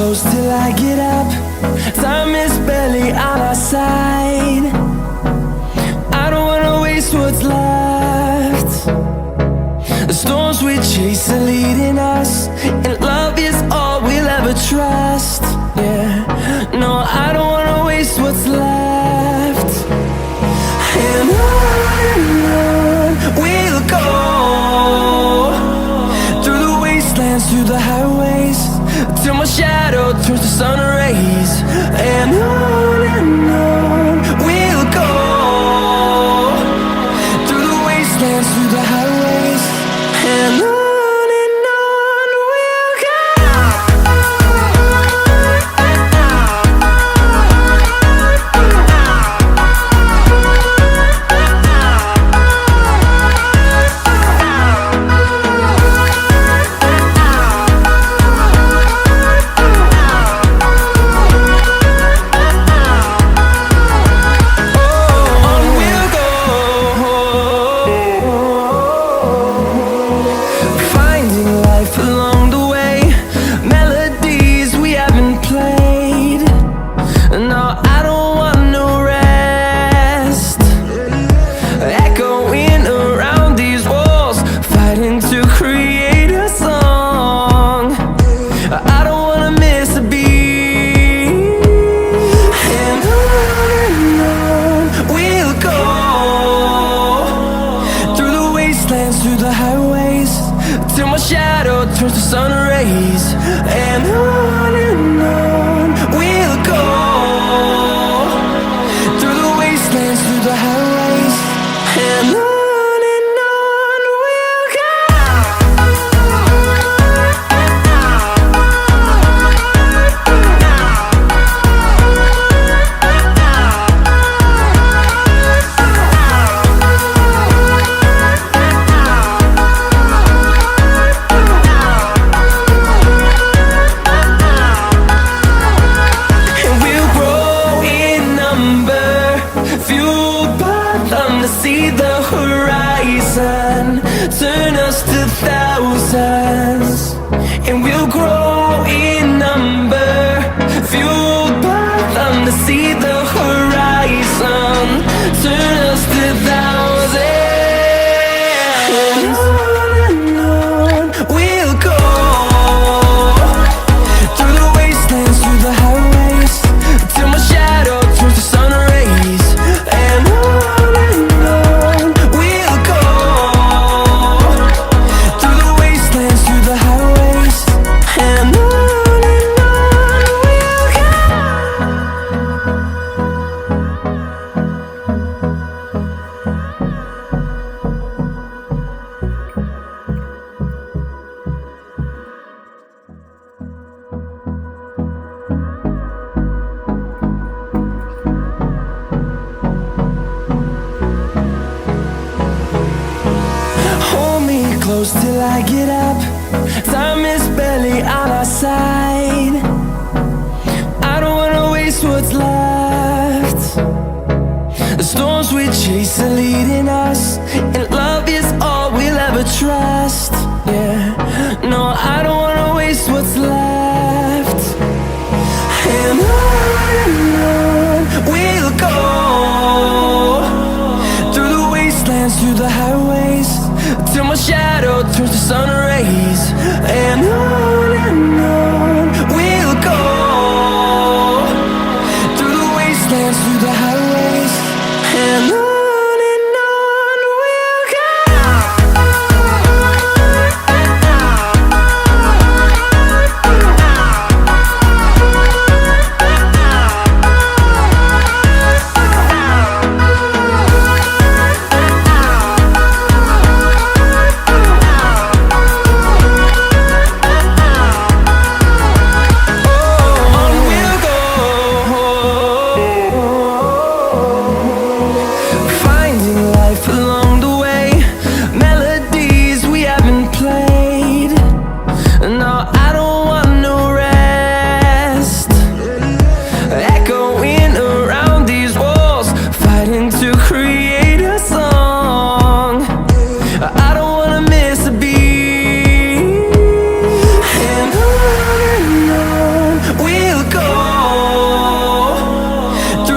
close till I get up. Time is barely on our side. I don't wanna waste what's left. The storms we chase are leading us, and love is all we'll ever trust. Yeah, no, I don't wanna waste what's left. And on we'll go, through the wastelands, through the highways, till my shadow turns to sun rays. And on we'll go, through the wastelands, through the highways, and on. Through the highways, till my shadow turns to sun rays. And on we'll go, through the wastelands, through the highways, and on. See the horizon turn us to thousands, and we'll grow in number, fueled by them. To see the horizon turn us to thousands, and on we'll go, through the wastelands, through the highways, till my shadow turns to sun rays. And on close till I get up. Time is barely on our side. I don't wanna waste what's left. The storms we chase are leading us, and love is all we'll ever trust. Yeah, no, I don't wanna waste what's left. And on we'll go, through the wastelands, through the highways, till my shadow turns to sun rays. And on